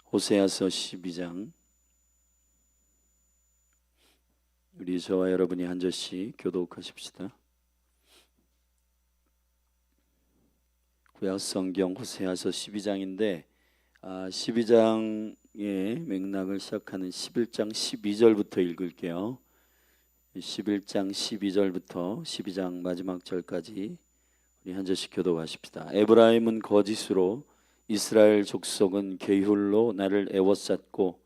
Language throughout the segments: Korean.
호세아서 12장, 우리 저와 여러분이 한 절씩 교독하십시다. 구약성경 호세아서 12장인데 12장의 맥락을 시작하는 11장 12절부터 읽을게요. 11장 12절부터 12장 마지막 절까지 우리 한 절씩 교독하십시다. 에브라임은 거짓으로, 이스라엘 족속은 계율로 나를 애워쌌고,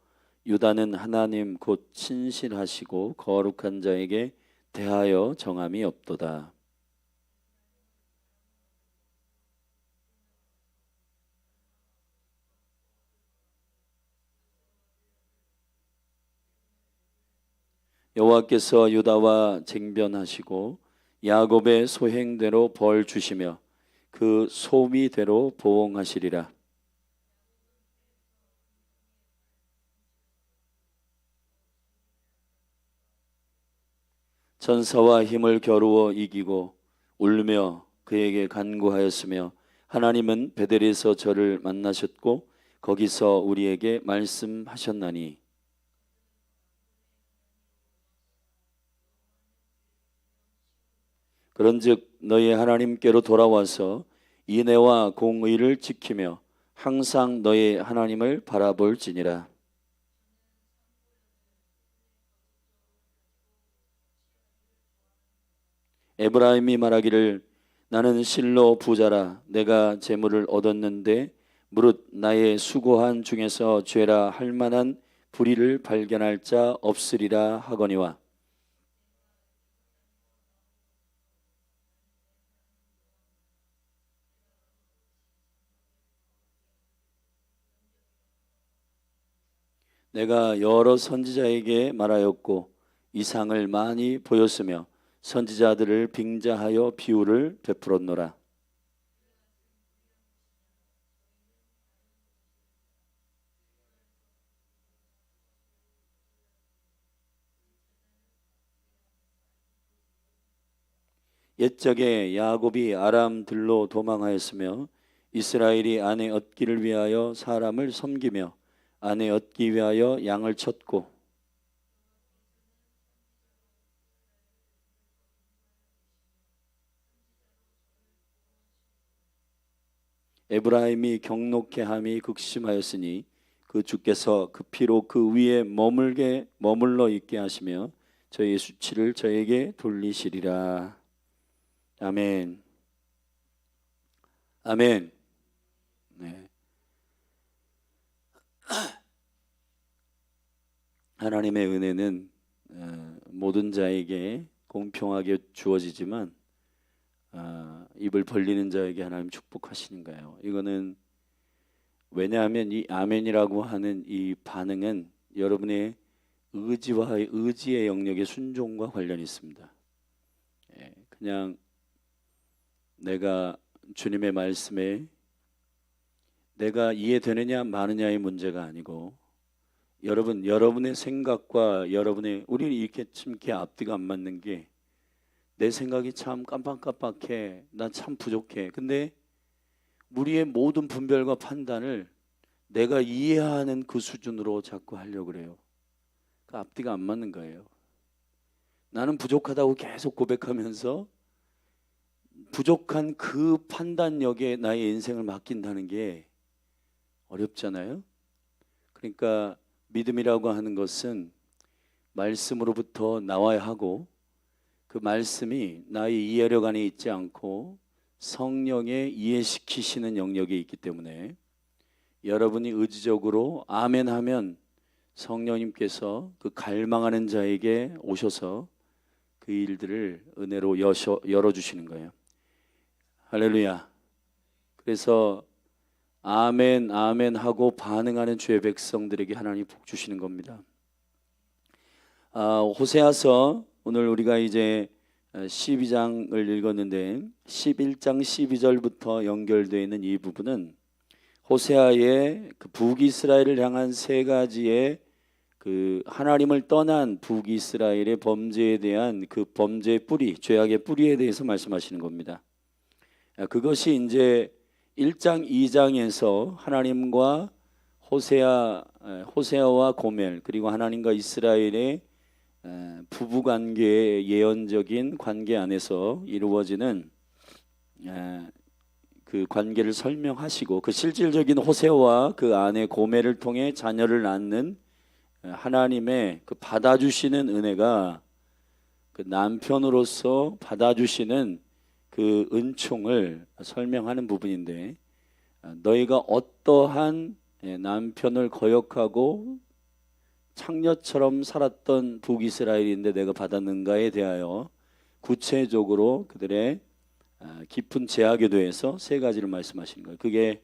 유다는 하나님 곧 신실하시고 거룩한 자에게 대하여 정함이 없도다. 여호와께서 유다와 쟁변하시고 야곱의 소행대로 벌 주시며 그 소미대로 보응하시리라. 전사와 힘을 겨루어 이기고 울며 그에게 간구하였으며, 하나님은 베델에서 저를 만나셨고 거기서 우리에게 말씀하셨나니, 그런즉 너희 하나님께로 돌아와서 인애와 공의를 지키며 항상 너희 하나님을 바라볼지니라. 에브라임이 말하기를 나는 실로 부자라, 내가 재물을 얻었는데 무릇 나의 수고한 중에서 죄라 할 만한 불의를 발견할 자 없으리라 하거니와, 내가 여러 선지자에게 말하였고 이상을 많이 보였으며 선지자들을 빙자하여 비유를 베풀었노라. 옛적에 야곱이 아람들로 도망하였으며 이스라엘이 아내 얻기를 위하여 사람을 섬기며 아내 얻기 위하여 양을 쳤고, 에브라임이 경록케 함이 극심하였으니 그 주께서 그 피로 그 위에 머물러 있게 하시며 저희의 수치를 저에게 돌리시리라. 아멘. 아멘. 네. 하나님의 은혜는 모든 자에게 공평하게 주어지지만 입을 벌리는 자에게 하나님 축복하시는 거예요. 이거는 왜냐하면 이 아멘이라고 하는 이 반응은 여러분의 의지와 의지의 영역의 순종과 관련이 있습니다. 그냥 내가 주님의 말씀에 내가 이해되느냐 마느냐의 문제가 아니고, 여러분의 생각과 우리는 이렇게 참 앞뒤가 안 맞는 게, 내 생각이 참 깜빡깜빡해, 난 참 부족해. 근데 우리의 모든 분별과 판단을 내가 이해하는 그 수준으로 자꾸 하려고 그래요. 그 앞뒤가 안 맞는 거예요. 나는 부족하다고 계속 고백하면서 부족한 그 판단력에 나의 인생을 맡긴다는 게 어렵잖아요. 그러니까 믿음이라고 하는 것은 말씀으로부터 나와야 하고, 그 말씀이 나의 이해력 안에 있지 않고 성령에 이해시키시는 영역에 있기 때문에, 여러분이 의지적으로 아멘 하면 성령님께서 그 갈망하는 자에게 오셔서 그 일들을 은혜로 열어주시는 거예요. 할렐루야. 그래서 아멘 아멘 하고 반응하는 주의 백성들에게 하나님 복 주시는 겁니다. 호세아서 오늘 우리가 이제 12장을 읽었는데 11장 12절부터 연결되어 있는 이 부분은 호세아의 그 북이스라엘을 향한 세 가지의 그 하나님을 떠난 북이스라엘의 범죄에 대한 그 범죄의 뿌리, 죄악의 뿌리에 대해서 말씀하시는 겁니다. 그것이 이제 1장 2장에서 하나님과 호세아와 고멜 그리고 하나님과 이스라엘의 부부 관계의 예언적인 관계 안에서 이루어지는 그 관계를 설명하시고 그 실질적인 호세아와 그 아내 고멜을 통해 자녀를 낳는 하나님의 그 받아주시는 은혜가 그 남편으로서 받아주시는 그 은총을 설명하는 부분인데 너희가 어떠한 남편을 거역하고 창녀처럼 살았던 북이스라엘인데 내가 받았는가에 대하여 구체적으로 그들의 깊은 제약에 대해서 세 가지를 말씀하시는 거예요. 그게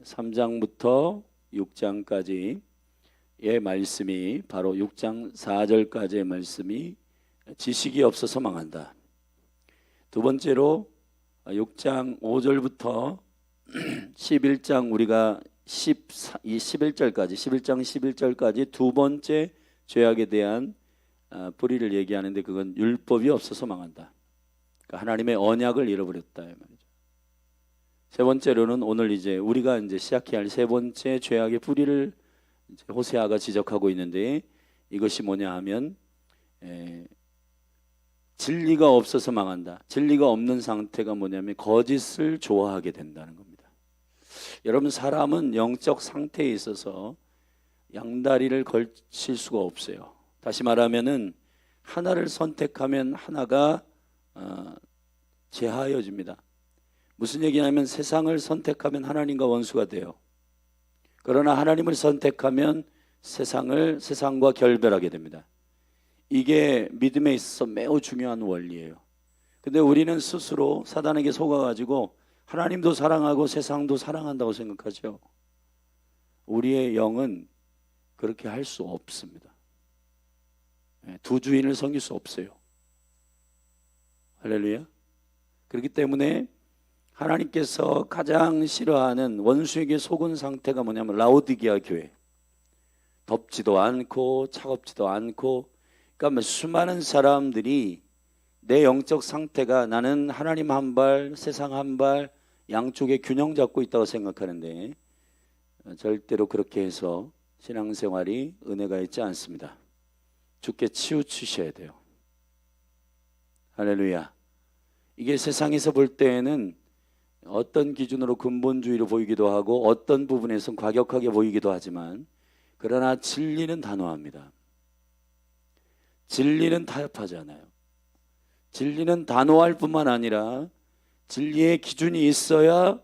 3장부터 6장까지의 말씀이 바로 6장 4절까지의 말씀이 지식이 없어서 망한다. 두 번째로 6장 5절부터 11장 우리가 11절까지 11장 두 번째 죄악에 대한 뿌리를 얘기하는데 그건 율법이 없어서 망한다. 그러니까 하나님의 언약을 잃어버렸다 이 말이죠. 세 번째로는 오늘 이제 우리가 이제 시작해야 할 세 번째 죄악의 뿌리를 이제 호세아가 지적하고 있는데 이것이 뭐냐 하면 진리가 없어서 망한다. 진리가 없는 상태가 뭐냐면 거짓을 좋아하게 된다는 겁니다. 여러분 사람은 영적 상태에 있어서 양다리를 걸칠 수가 없어요. 다시 말하면은 하나를 선택하면 하나가 제하여집니다. 무슨 얘기냐면 세상을 선택하면 하나님과 원수가 돼요. 그러나 하나님을 선택하면 세상과 결별하게 됩니다. 이게 믿음에 있어서 매우 중요한 원리예요. 근데 우리는 스스로 사단에게 속아가지고 하나님도 사랑하고 세상도 사랑한다고 생각하죠. 우리의 영은 그렇게 할 수 없습니다. 두 주인을 섬길 수 없어요. 할렐루야. 그렇기 때문에 하나님께서 가장 싫어하는 원수에게 속은 상태가 뭐냐면 라오디게아 교회. 덥지도 않고 차갑지도 않고 그러니까 수많은 사람들이 내 영적 상태가 나는 하나님 한 발, 세상 한 발 양쪽에 균형 잡고 있다고 생각하는데 절대로 그렇게 해서 신앙생활이 은혜가 있지 않습니다. 주께 치우치셔야 돼요. 할렐루야. 이게 세상에서 볼 때에는 어떤 기준으로 근본주의로 보이기도 하고 어떤 부분에선 과격하게 보이기도 하지만 그러나 진리는 단호합니다. 진리는 타협하지 않아요. 진리는 단호할 뿐만 아니라 진리의 기준이 있어야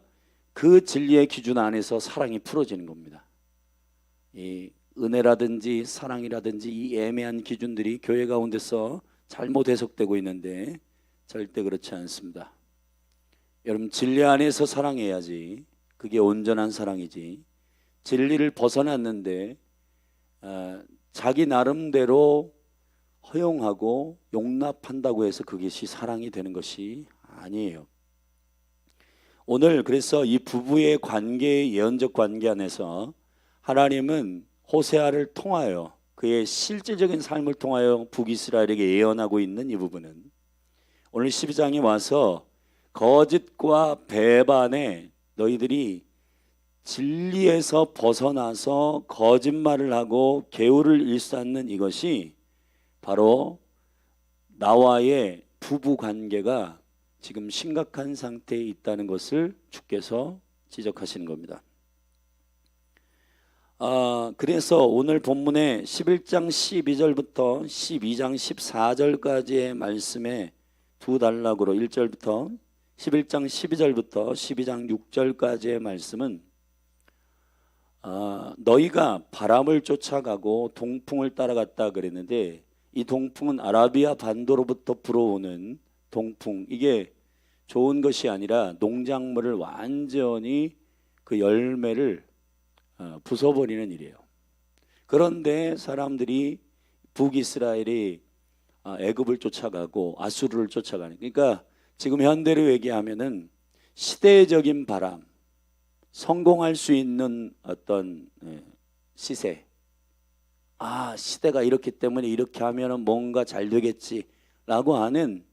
그 진리의 기준 안에서 사랑이 풀어지는 겁니다. 이 은혜라든지 사랑이라든지 이 애매한 기준들이 교회 가운데서 잘못 해석되고 있는데 절대 그렇지 않습니다. 여러분 진리 안에서 사랑해야지 그게 온전한 사랑이지 진리를 벗어났는데 자기 나름대로 허용하고 용납한다고 해서 그것이 사랑이 되는 것이 아니에요. 오늘 그래서 이 부부의 관계, 예언적 관계 안에서 하나님은 호세아를 통하여 그의 실질적인 삶을 통하여 북이스라엘에게 예언하고 있는 이 부분은 오늘 12장에 와서 거짓과 배반에 너희들이 진리에서 벗어나서 거짓말을 하고 계율을 일삼는 이것이 바로 나와의 부부 관계가 지금 심각한 상태에 있다는 것을 주께서 지적하시는 겁니다. 그래서 오늘 본문의 11장 12절부터 12장 14절까지의 말씀의 두 단락으로 1절부터 11장 12절부터 12장 6절까지의 말씀은 너희가 바람을 쫓아가고 동풍을 따라갔다 그랬는데 이 동풍은 아라비아 반도로부터 불어오는 동풍, 이게 좋은 것이 아니라 농작물을 완전히 그 열매를 부숴버리는 일이에요. 그런데 사람들이 북이스라엘이 애굽을 쫓아가고 아수르를 쫓아가는, 그러니까 지금 현대로 얘기하면은 시대적인 바람, 성공할 수 있는 어떤 시세, 시대가 이렇기 때문에 이렇게 하면은 뭔가 잘 되겠지라고 하는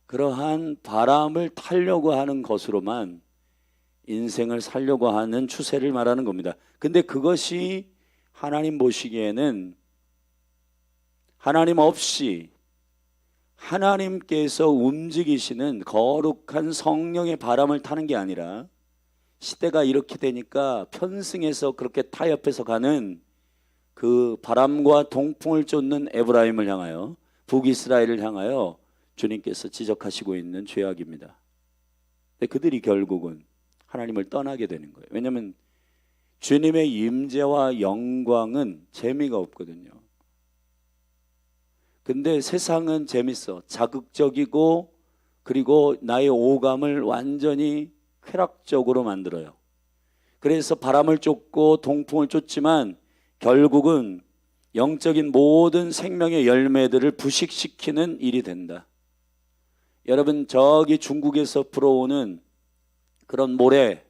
그러한 바람을 타려고 하는 것으로만 인생을 살려고 하는 추세를 말하는 겁니다. 근데 그것이 하나님 보시기에는 하나님 없이 하나님께서 움직이시는 거룩한 성령의 바람을 타는 게 아니라 시대가 이렇게 되니까 편승해서 그렇게 타협해서 가는 그 바람과 동풍을 쫓는 에브라임을 향하여, 북이스라엘을 향하여 주님께서 지적하시고 있는 죄악입니다. 근데 그들이 결국은 하나님을 떠나게 되는 거예요. 왜냐하면 주님의 임재와 영광은 재미가 없거든요. 근데 세상은 재밌어. 자극적이고 그리고 나의 오감을 완전히 쾌락적으로 만들어요. 그래서 바람을 쫓고 동풍을 쫓지만 결국은 영적인 모든 생명의 열매들을 부식시키는 일이 된다. 여러분, 저기 중국에서 불어오는 그런 모래,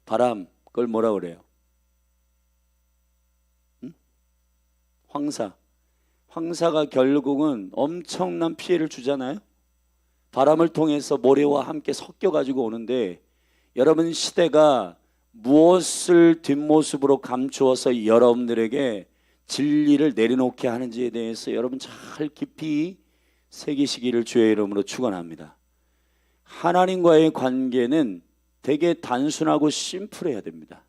바람, 그걸 뭐라 그래요? 황사. 황사가 결국은 엄청난 피해를 주잖아요. 바람을 통해서 모래와 함께 섞여가지고 오는데, 여러분, 시대가 무엇을 뒷모습으로 감추어서 여러분들에게 진리를 내려놓게 하는지에 대해서 여러분 잘 깊이 새기시기를 주의 이름으로 축원합니다. 하나님과의 관계는 되게 단순하고 심플해야 됩니다.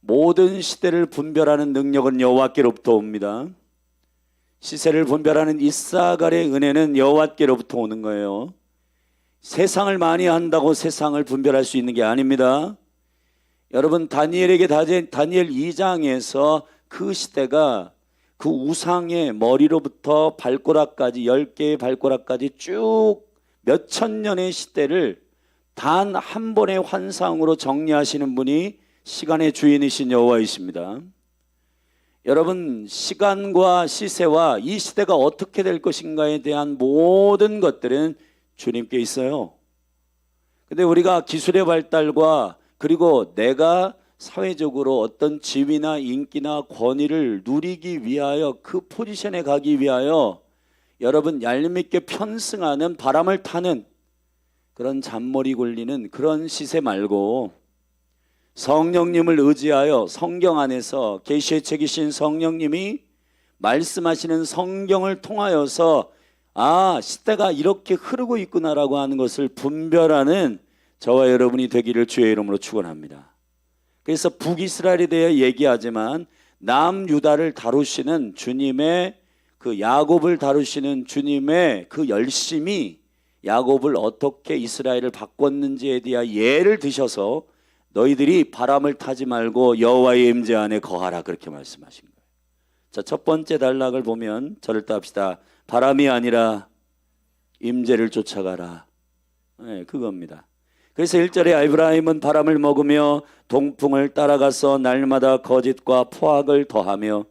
모든 시대를 분별하는 능력은 여호와께로부터 옵니다. 시세를 분별하는 이사갈의 은혜는 여호와께로부터 오는 거예요. 세상을 많이 한다고 세상을 분별할 수 있는 게 아닙니다. 여러분, 다니엘에게 다니엘 2장에서 그 시대가 그 우상의 머리로부터 발가락까지 10개의 발가락까지 쭉 몇천 년의 시대를 단 한 번의 환상으로 정리하시는 분이 시간의 주인이신 여호와이십니다. 여러분, 시간과 시세와 이 시대가 어떻게 될 것인가에 대한 모든 것들은 주님께 있어요. 근데 우리가 기술의 발달과 그리고 내가 사회적으로 어떤 지위나 인기나 권위를 누리기 위하여 그 포지션에 가기 위하여 여러분 얄밉게 편승하는 바람을 타는 그런 잔머리 굴리는 그런 시세 말고 성령님을 의지하여 성경 안에서 계시의 책이신 성령님이 말씀하시는 성경을 통하여서 시대가 이렇게 흐르고 있구나라고 하는 것을 분별하는 저와 여러분이 되기를 주의 이름으로 축원합니다. 그래서 북이스라엘에 대해 얘기하지만 남유다를 다루시는 주님의 그 야곱을 다루시는 주님의 그 열심이 야곱을 어떻게 이스라엘을 바꿨는지에 대한 예를 드셔서 너희들이 바람을 타지 말고 여호와의 임재 안에 거하라, 그렇게 말씀하신 거예요. 자, 첫 번째 단락을 보면 저를 따합시다. 바람이 아니라 임재를 쫓아가라. 네, 그겁니다. 그래서 1절에 에브라임은 바람을 먹으며 동풍을 따라가서 날마다 거짓과 포악을 더하며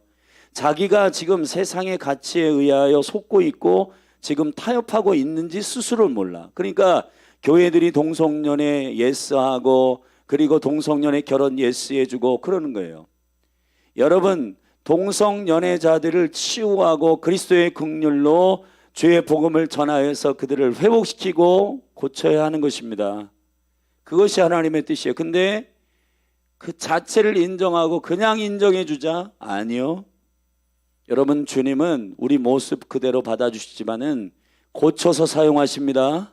자기가 지금 세상의 가치에 의하여 속고 있고 지금 타협하고 있는지 스스로 몰라. 그러니까 교회들이 동성연애 예스하고 그리고 동성연애 결혼 예스해주고 그러는 거예요. 여러분, 동성연애자들을 치유하고 그리스도의 긍휼로 주의 복음을 전하여서 그들을 회복시키고 고쳐야 하는 것입니다. 그것이 하나님의 뜻이에요. 근데 그 자체를 인정하고 그냥 인정해 주자? 아니요. 여러분, 주님은 우리 모습 그대로 받아주시지만은 고쳐서 사용하십니다.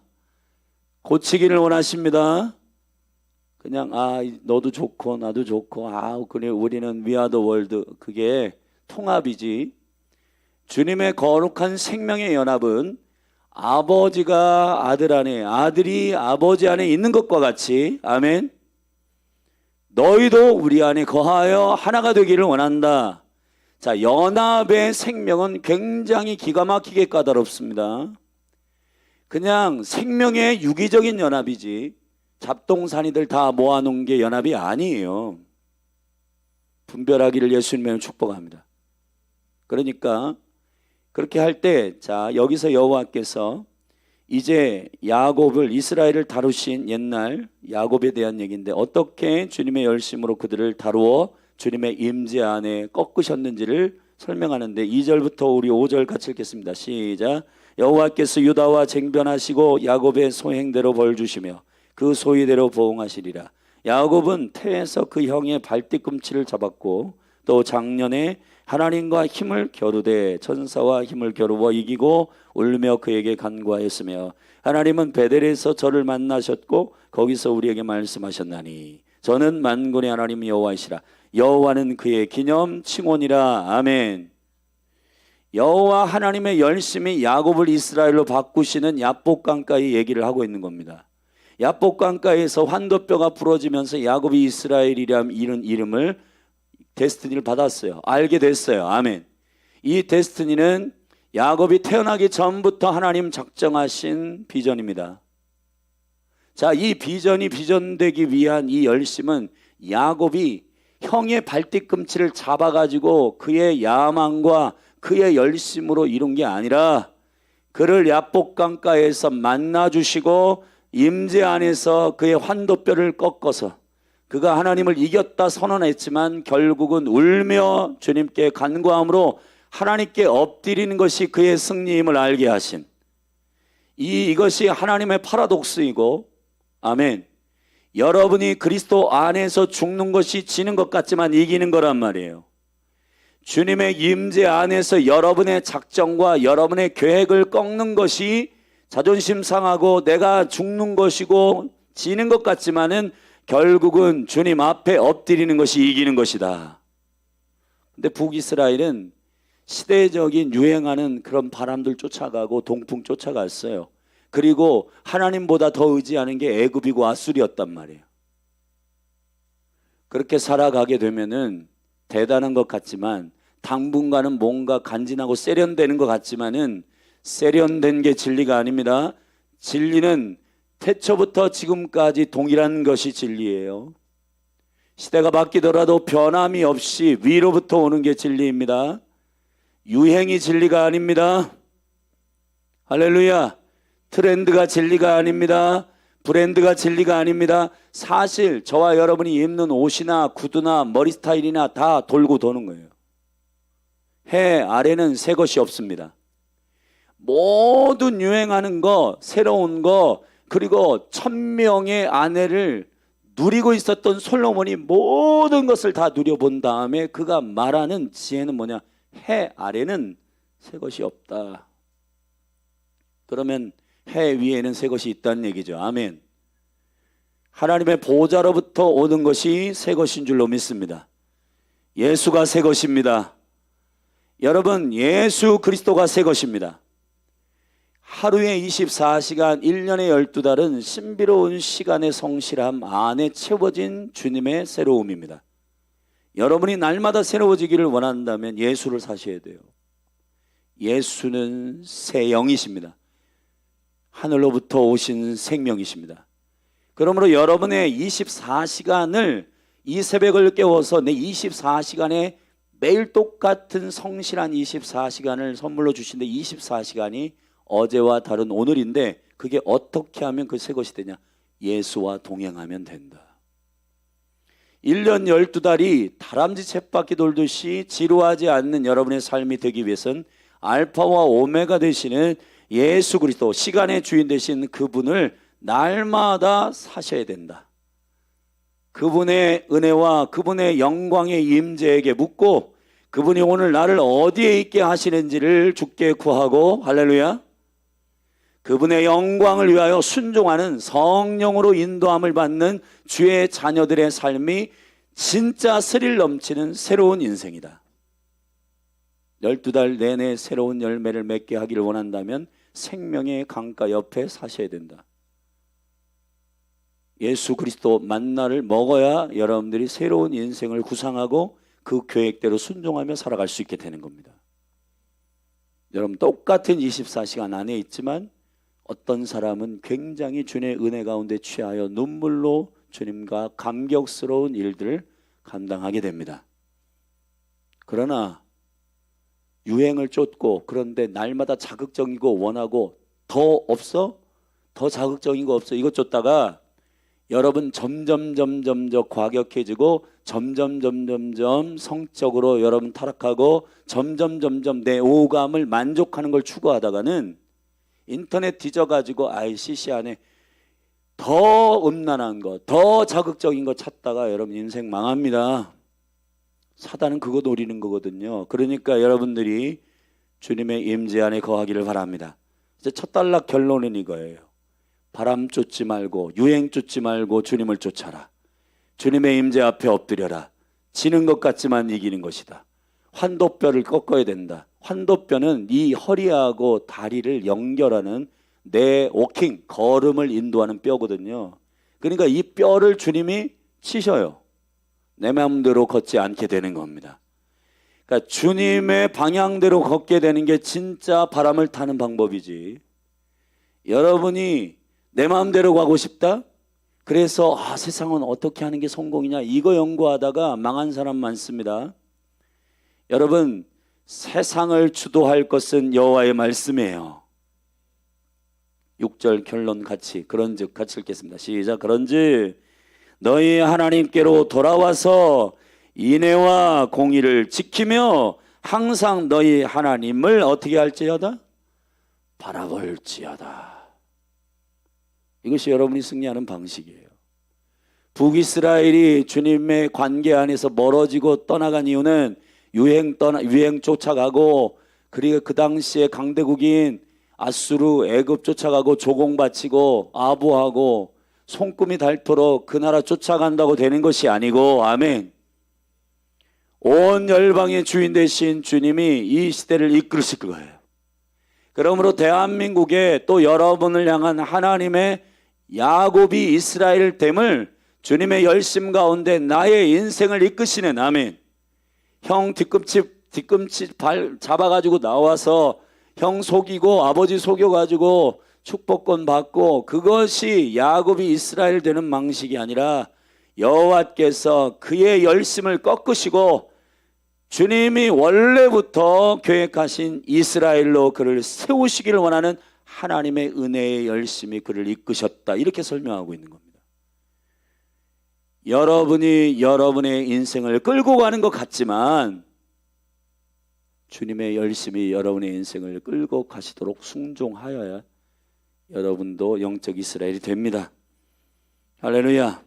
고치기를 원하십니다. 그냥 너도 좋고 나도 좋고 그래 우리는 We are the world, 그게 통합이지. 주님의 거룩한 생명의 연합은 아버지가 아들 안에, 아들이 아버지 안에 있는 것과 같이, 아멘, 너희도 우리 안에 거하여 하나가 되기를 원한다. 자, 연합의 생명은 굉장히 기가 막히게 까다롭습니다. 그냥 생명의 유기적인 연합이지 잡동사니들 다 모아놓은 게 연합이 아니에요. 분별하기를 예수님의 축복합니다. 그러니까 그렇게 할 때, 자, 여기서 여호와께서 이제 야곱을, 이스라엘을 다루신 옛날 야곱에 대한 얘기인데 어떻게 주님의 열심으로 그들을 다루어 주님의 임재 안에 꺾으셨는지를 설명하는데 2절부터 우리 5절 같이 읽겠습니다. 시작. 여호와께서 유다와 쟁변하시고 야곱의 소행대로 벌 주시며 그 소위대로 보응하시리라. 야곱은 태에서 그 형의 발뒤꿈치를 잡았고 또 작년에 하나님과 힘을 겨루되 천사와 힘을 겨루어 이기고 울며 그에게 간구하였으며 하나님은 베델에서 저를 만나셨고 거기서 우리에게 말씀하셨나니 저는 만군의 하나님 여호와이시라. 여호와는 그의 기념 칭혼이라. 아멘. 여호와 하나님의 열심히 야곱을 이스라엘로 바꾸시는 야복강가의 얘기를 하고 있는 겁니다. 야복강가에서 환도뼈가 부러지면서 야곱이 이스라엘이란 이름을 데스티니를 받았어요. 알게 됐어요. 아멘. 이 데스티니는 야곱이 태어나기 전부터 하나님 작정하신 비전입니다. 자, 이 비전이 비전되기 위한 이 열심은 야곱이 형의 발뒤꿈치를 잡아가지고 그의 야망과 그의 열심으로 이룬 게 아니라 그를 야복강가에서 만나주시고 임재 안에서 그의 환도뼈를 꺾어서 그가 하나님을 이겼다 선언했지만 결국은 울며 주님께 간구함으로 하나님께 엎드리는 것이 그의 승리임을 알게 하신 이것이 하나님의 파라독스이고, 아멘, 여러분이 그리스도 안에서 죽는 것이 지는 것 같지만 이기는 거란 말이에요. 주님의 임재 안에서 여러분의 작정과 여러분의 계획을 꺾는 것이 자존심 상하고 내가 죽는 것이고 지는 것 같지만은 결국은 주님 앞에 엎드리는 것이 이기는 것이다. 근데 북이스라엘은 시대적인 유행하는 그런 바람들 쫓아가고 동풍 쫓아갔어요. 그리고 하나님보다 더 의지하는 게 애굽이고 아수리였단 말이에요. 그렇게 살아가게 되면은 대단한 것 같지만 당분간은 뭔가 간지나고 세련되는 것 같지만은 세련된 게 진리가 아닙니다. 진리는 태초부터 지금까지 동일한 것이 진리예요. 시대가 바뀌더라도 변함이 없이 위로부터 오는 게 진리입니다. 유행이 진리가 아닙니다. 할렐루야. 트렌드가 진리가 아닙니다. 브랜드가 진리가 아닙니다. 사실 저와 여러분이 입는 옷이나 구두나 머리 스타일이나 다 돌고 도는 거예요. 해 아래는 새 것이 없습니다. 모든 유행하는 거, 새로운 거, 그리고 1000명의 아내를 누리고 있었던 솔로몬이 모든 것을 다 누려본 다음에 그가 말하는 지혜는 뭐냐? 해 아래는 새 것이 없다. 그러면 해 위에는 새 것이 있다는 얘기죠. 아멘. 하나님의 보좌로부터 오는 것이 새 것인 줄로 믿습니다. 예수가 새 것입니다. 여러분, 예수 그리스도가 새 것입니다. 하루에 24시간, 1년에 12달은 신비로운 시간의 성실함 안에 채워진 주님의 새로움입니다. 여러분이 날마다 새로워지기를 원한다면 예수를 사셔야 돼요. 예수는 새 영이십니다. 하늘로부터 오신 생명이십니다. 그러므로 여러분의 24시간을 이 새벽을 깨워서 내 24시간에 매일 똑같은 성실한 24시간을 선물로 주신데 24시간이 어제와 다른 오늘인데 그게 어떻게 하면 그 새 것이 되냐? 예수와 동행하면 된다. 1년 12달이 다람쥐 쳇바퀴 돌듯이 지루하지 않는 여러분의 삶이 되기 위해서는 알파와 오메가 되시는 예수 그리스도, 시간의 주인 되신 그분을 날마다 사셔야 된다. 그분의 은혜와 그분의 영광의 임재에게 묻고 그분이 오늘 나를 어디에 있게 하시는지를 주께 구하고, 할렐루야, 그분의 영광을 위하여 순종하는 성령으로 인도함을 받는 주의 자녀들의 삶이 진짜 스릴 넘치는 새로운 인생이다. 12달 내내 새로운 열매를 맺게 하기를 원한다면 생명의 강가 옆에 사셔야 된다. 예수 그리스도 만나를 먹어야 여러분들이 새로운 인생을 구상하고 그 계획대로 순종하며 살아갈 수 있게 되는 겁니다. 여러분, 똑같은 24시간 안에 있지만 어떤 사람은 굉장히 주님의 은혜 가운데 취하여 눈물로 주님과 감격스러운 일들을 감당하게 됩니다. 그러나 유행을 쫓고 그런데 날마다 자극적이고 원하고 더 없어? 더 자극적인 거 없어? 이것 쫓다가 여러분 점점 과격해지고 점점 성적으로 여러분 타락하고 점점 내 오감을 만족하는 걸 추구하다가는 인터넷 뒤져가지고 ICC 안에 더 음란한 거, 더 자극적인 거 찾다가 여러분 인생 망합니다. 사단은 그거 노리는 거거든요. 그러니까 여러분들이 주님의 임재 안에 거하기를 바랍니다. 이제 첫 단락 결론은 이거예요. 바람 쫓지 말고 유행 쫓지 말고 주님을 쫓아라. 주님의 임재 앞에 엎드려라. 지는 것 같지만 이기는 것이다. 환도뼈를 꺾어야 된다. 환도뼈는 이 허리하고 다리를 연결하는 내 워킹, 걸음을 인도하는 뼈거든요. 그러니까 이 뼈를 주님이 치셔요. 내 마음대로 걷지 않게 되는 겁니다. 그러니까 주님의 방향대로 걷게 되는 게 진짜 바람을 타는 방법이지. 여러분이 내 마음대로 가고 싶다? 그래서 세상은 어떻게 하는 게 성공이냐 이거 연구하다가 망한 사람 많습니다. 여러분, 세상을 주도할 것은 여호와의 말씀이에요. 6절 결론 같이 그런즉 같이 읽겠습니다. 시작. 그런즉 너희 하나님께로 돌아와서 인애와 공의를 지키며 항상 너희 하나님을 어떻게 할지어다? 바라볼지어다. 이것이 여러분이 승리하는 방식이에요. 북이스라엘이 주님의 관계 안에서 멀어지고 떠나간 이유는 유행 쫓아가고, 그리고 그 당시에 강대국인 아수르, 애굽 쫓아가고 조공 바치고 아부하고 손금이 닳도록 그 나라 쫓아간다고 되는 것이 아니고, 아멘, 온 열방의 주인 되신 주님이 이 시대를 이끌으실 거예요. 그러므로 대한민국에 또 여러분을 향한 하나님의 야곱이 이스라엘 됨을 주님의 열심 가운데 나의 인생을 이끄시는, 아멘, 형 뒤꿈치 발 잡아가지고 나와서 형 속이고 아버지 속여가지고 축복권 받고, 그것이 야곱이 이스라엘 되는 방식이 아니라 여호와께서 그의 열심을 꺾으시고 주님이 원래부터 계획하신 이스라엘로 그를 세우시기를 원하는 하나님의 은혜의 열심이 그를 이끄셨다, 이렇게 설명하고 있는 겁니다. 여러분이 여러분의 인생을 끌고 가는 것 같지만 주님의 열심이 여러분의 인생을 끌고 가시도록 순종하여야 여러분도 영적 이스라엘이 됩니다. 할렐루야.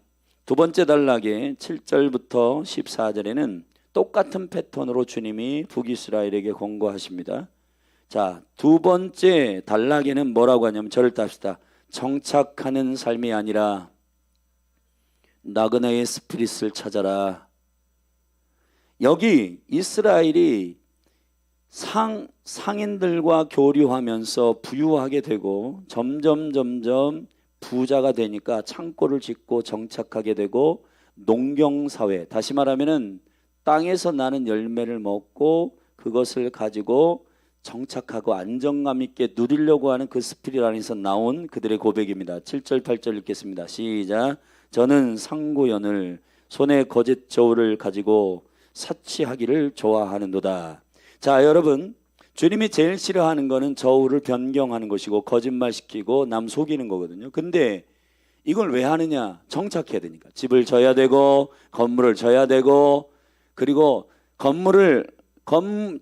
두 번째 단락의 7절부터 14절에는 똑같은 패턴으로 주님이 북이스라엘에게 권고하십니다. 자, 두 번째 단락에는 뭐라고 하냐면, 저를 답시다. 정착하는 삶이 아니라 나그네의 스피릿을 찾아라. 여기 이스라엘이 상인들과 교류하면서 부유하게 되고 점점 부자가 되니까 창고를 짓고 정착하게 되고, 농경사회, 다시 말하면은 땅에서 나는 열매를 먹고 그것을 가지고 정착하고 안정감 있게 누리려고 하는 그 스피릿 안에서 나온 그들의 고백입니다. 7절 8절 읽겠습니다. 시작. 저는 상고연을 손에 거짓 저울을 가지고 사치하기를 좋아하는도다. 자, 여러분, 주님이 제일 싫어하는 거는 저울을 변경하는 것이고 거짓말시키고 남 속이는 거거든요. 근데 이걸 왜 하느냐? 정착해야 되니까. 집을 져야 되고 건물을 져야 되고, 그리고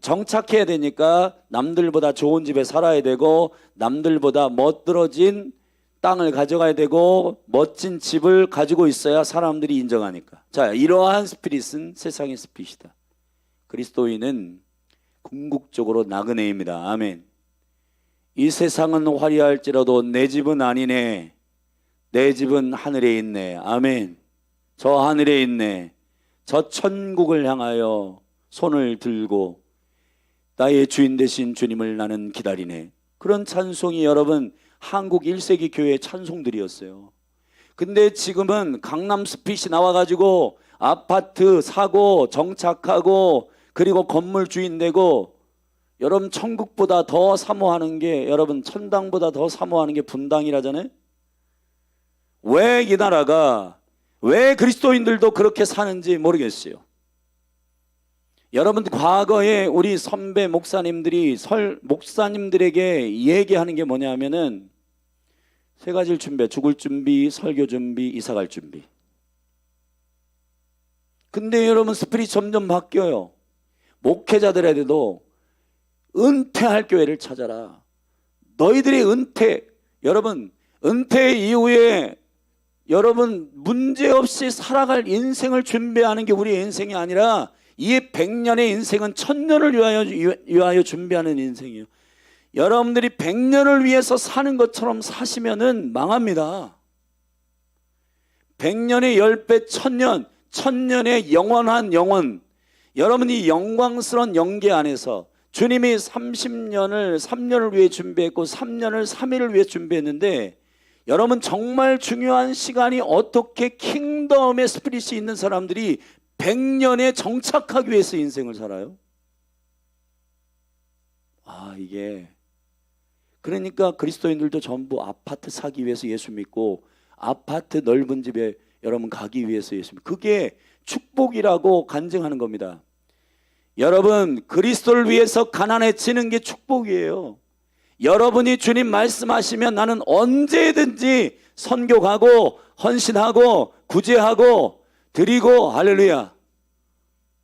정착해야 되니까 남들보다 좋은 집에 살아야 되고, 남들보다 멋들어진 땅을 가져가야 되고, 멋진 집을 가지고 있어야 사람들이 인정하니까. 자, 이러한 스피릿은 세상의 스피릿이다. 그리스도인은 궁극적으로 나그네입니다. 아멘. 이 세상은 화려할지라도 내 집은 아니네. 내 집은 하늘에 있네. 아멘. 저 하늘에 있네. 저 천국을 향하여 손을 들고 나의 주인 되신 주님을 나는 기다리네. 그런 찬송이 여러분 한국 1세기 교회의 찬송들이었어요. 근데 지금은 강남 스핏이 나와가지고 아파트 사고 정착하고 그리고 건물 주인 되고, 여러분 천국보다 더 사모하는 게, 여러분 천당보다 더 사모하는 게 분당이라잖아요. 왜 이 나라가, 왜 그리스도인들도 그렇게 사는지 모르겠어요. 여러분 과거에 우리 선배 목사님들이 목사님들에게 얘기하는 게 뭐냐면은 세 가지를 준비해. 죽을 준비, 설교 준비, 이사 갈 준비. 근데 여러분 스피릿 점점 바뀌어요. 목회자들에게도 은퇴할 교회를 찾아라. 너희들이 은퇴, 여러분 은퇴 이후에 여러분 문제없이 살아갈 인생을 준비하는 게 우리의 인생이 아니라 이 100년의 인생은 1000년을 위하여 준비하는 인생이에요. 여러분들이 100년을 위해서 사는 것처럼 사시면은 망합니다. 100년의 10배 1000년, 1000년의 영원한 영원, 여러분이 영광스러운 영계 안에서 주님이 30년을 3년을 위해 준비했고 3년을 3일을 위해 준비했는데, 여러분 정말 중요한 시간이 어떻게 킹덤의 스피릿이 있는 사람들이 100년에 정착하기 위해서 인생을 살아요? 이게 그러니까 그리스도인들도 전부 아파트 사기 위해서 예수 믿고 아파트 넓은 집에 여러분 가기 위해서 예수 믿고, 그게 축복이라고 간증하는 겁니다. 여러분 그리스도를 위해서 가난해지는 게 축복이에요. 여러분이 주님 말씀하시면 나는 언제든지 선교 가고 헌신하고 구제하고 드리고, 할렐루야,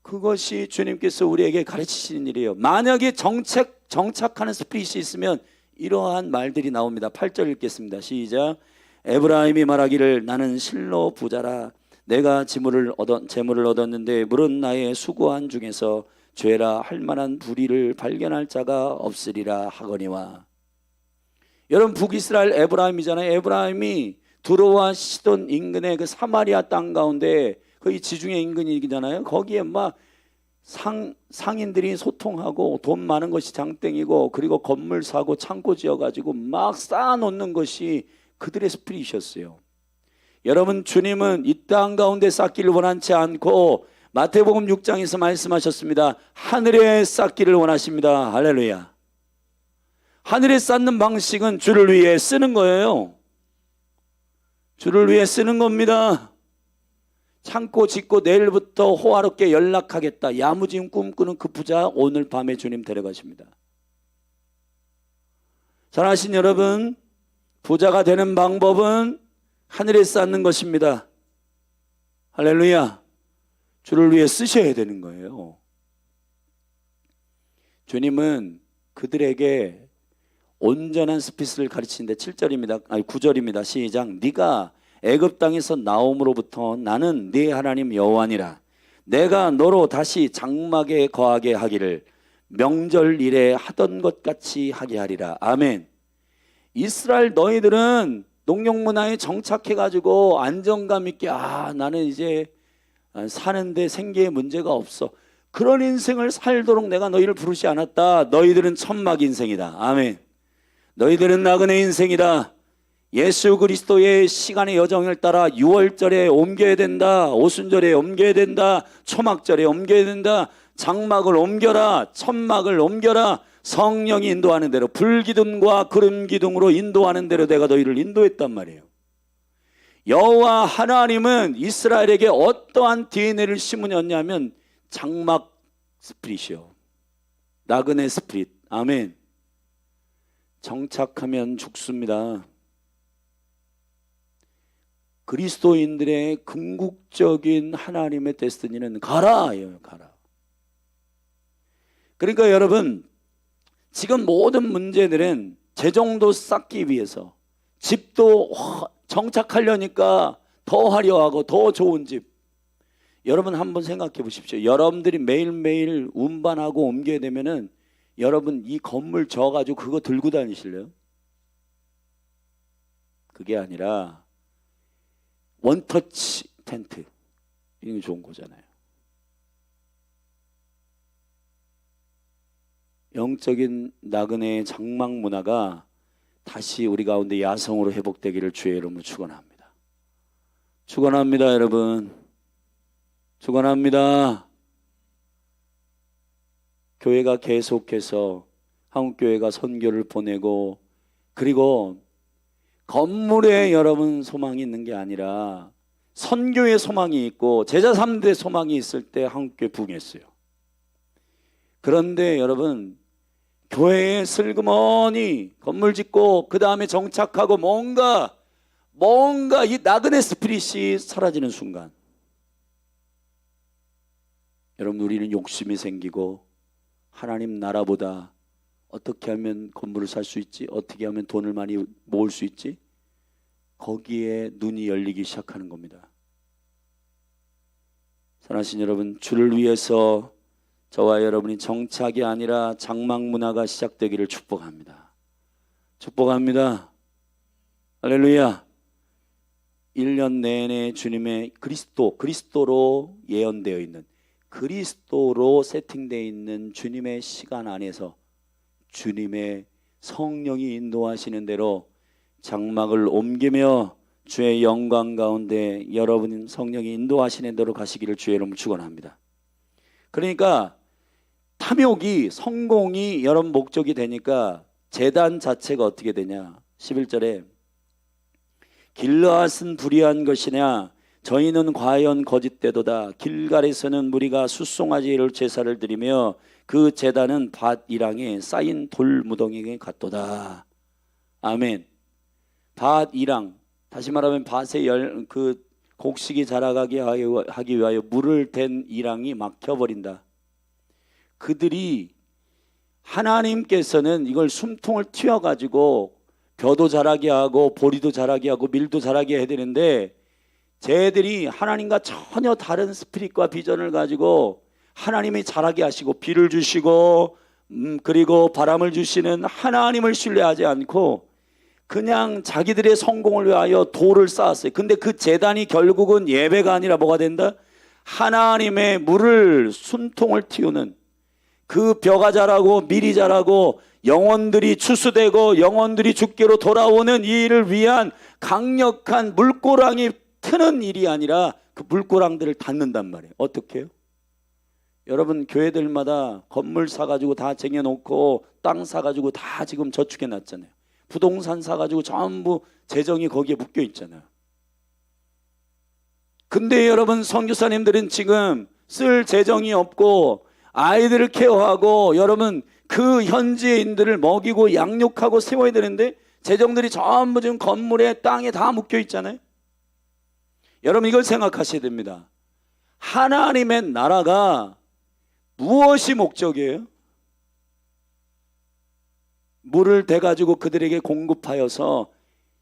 그것이 주님께서 우리에게 가르치시는 일이에요. 만약에 정착하는 스피릿이 있으면 이러한 말들이 나옵니다. 8절 읽겠습니다. 시작. 에브라임이 말하기를 나는 실로 부자라. 내가 재물을 얻었는데 물은 나의 수고한 중에서 죄라 할 만한 불의를 발견할 자가 없으리라 하거니와. 여러분 북이스라엘 에브라임이잖아요. 에브라임이 두로와 시돈 인근의 그 사마리아 땅 가운데 거의 지중해 인근이잖아요. 거기에 막 상인들이 소통하고 돈 많은 것이 장땡이고, 그리고 건물 사고 창고 지어가지고 막 쌓아놓는 것이 그들의 스피릿이었어요. 여러분 주님은 이 땅 가운데 쌓기를 원하지 않고 마태복음 6장에서 말씀하셨습니다. 하늘에 쌓기를 원하십니다. 할렐루야. 하늘에 쌓는 방식은 주를 위해 쓰는 거예요. 주를 위해 쓰는 겁니다. 창고 짓고 내일부터 호화롭게 연락하겠다, 야무진 꿈꾸는 그 부자 오늘 밤에 주님 데려가십니다. 잘하신 여러분, 부자가 되는 방법은 하늘에 쌓는 것입니다. 할렐루야. 주를 위해 쓰셔야 되는 거예요. 주님은 그들에게 온전한 스피릿을 가르치는데 9절입니다. 시작. 네가 애굽 땅에서 나옴으로부터 나는 네 하나님 여호와니라. 내가 너로 다시 장막에 거하게 하기를 명절 일에 하던 것 같이 하게 하리라. 아멘. 이스라엘 너희들은 농경 문화에 정착해가지고 안정감 있게 나는 이제 사는데 생계에 문제가 없어, 그런 인생을 살도록 내가 너희를 부르지 않았다. 너희들은 천막 인생이다. 아멘. 너희들은 나그네 인생이다. 예수 그리스도의 시간의 여정을 따라 6월절에 옮겨야 된다, 오순절에 옮겨야 된다, 초막절에 옮겨야 된다. 장막을 옮겨라, 천막을 옮겨라. 성령이 인도하는 대로, 불기둥과 구름기둥으로 인도하는 대로 내가 너희를 인도했단 말이에요. 여호와 하나님은 이스라엘에게 어떠한 DNA를 심으셨냐면 장막 스피릿이요, 나그네 스피릿. 아멘. 정착하면 죽습니다. 그리스도인들의 궁극적인 하나님의 데스티니는 가라예요. 가라. 그러니까 여러분 지금 모든 문제들은 재정도 쌓기 위해서, 집도 정착하려니까 더 화려하고 더 좋은 집. 여러분 한번 생각해 보십시오. 여러분들이 매일매일 운반하고 옮겨야 되면은 여러분 이 건물 져가지고 그거 들고 다니실래요? 그게 아니라 원터치 텐트, 이게 좋은 거잖아요. 영적인 나그네의 장막 문화가 다시 우리 가운데 야성으로 회복되기를 주의 이름으로 축원합니다. 축원합니다. 여러분 축원합니다. 교회가 계속해서 한국교회가 선교를 보내고, 그리고 건물에 여러분 소망이 있는 게 아니라 선교의 소망이 있고 제자 3대 소망이 있을 때 한국교회 부흥했어요. 그런데 여러분 교회에 슬그머니 건물 짓고 그 다음에 정착하고 뭔가 이 나그네 스피릿이 사라지는 순간, 여러분 우리는 욕심이 생기고 하나님 나라보다 어떻게 하면 건물을 살 수 있지? 어떻게 하면 돈을 많이 모을 수 있지? 거기에 눈이 열리기 시작하는 겁니다. 사랑하신 여러분, 주를 위해서 저와 여러분이 정착이 아니라 장막 문화가 시작되기를 축복합니다. 축복합니다. 할렐루야. 1년 내내 주님의 그리스도로 예언되어 있는, 그리스도로 세팅되어 있는 주님의 시간 안에서 주님의 성령이 인도하시는 대로 장막을 옮기며 주의 영광 가운데 여러분 성령이 인도하시는 대로 가시기를 주의 이름으로 축원합니다. 그러니까 탐욕이, 성공이 여러분 목적이 되니까 제단 자체가 어떻게 되냐. 11절에 길르앗은 불의한 것이냐, 저희는 과연 거짓되도다. 길갈에서는 무리가 숫송아지를 제사를 드리며 그 제단은 밭 이랑에 쌓인 돌무덩이에 같도다. 아멘. 밭 이랑, 다시 말하면 밭에 그 곡식이 자라가게 하기 위하여 물을 댄 이랑이 막혀버린다. 그들이, 하나님께서는 이걸 숨통을 틔워가지고 벼도 자라게 하고 보리도 자라게 하고 밀도 자라게 해야 되는데, 쟤들이 하나님과 전혀 다른 스피릿과 비전을 가지고 하나님이 자라게 하시고 비를 주시고 그리고 바람을 주시는 하나님을 신뢰하지 않고 그냥 자기들의 성공을 위하여 돌을 쌓았어요. 근데 그 제단이 결국은 예배가 아니라 뭐가 된다? 하나님의 물을, 숨통을 틔우는, 그 벼가 자라고 밀이 자라고 영혼들이 추수되고 영혼들이 주께로 돌아오는 이 일을 위한 강력한 물고랑이 트는 일이 아니라 그 물고랑들을 닫는단 말이에요. 어떻게 해요? 여러분, 교회들마다 건물 사가지고 다 쟁여놓고 땅 사가지고 다 지금 저축해 놨잖아요. 부동산 사가지고 전부 재정이 거기에 묶여 있잖아요. 근데 여러분, 선교사님들은 지금 쓸 재정이 없고 아이들을 케어하고 여러분 그 현지인들을 먹이고 양육하고 세워야 되는데 재정들이 전부 지금 건물에 땅에 다 묶여 있잖아요. 여러분, 이걸 생각하셔야 됩니다. 하나님의 나라가 무엇이 목적이에요? 물을 대가지고 그들에게 공급하여서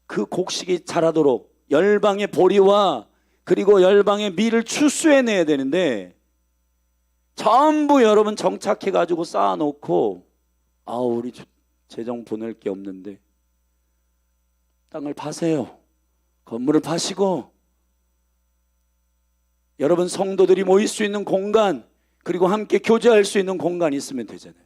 그 곡식이 자라도록 열방의 보리와 그리고 열방의 밀을 추수해내야 되는데, 전부 여러분 정착해가지고 쌓아놓고 우리 재정 보낼 게 없는데 땅을 파세요. 건물을 파시고 여러분 성도들이 모일 수 있는 공간, 그리고 함께 교제할 수 있는 공간이 있으면 되잖아요.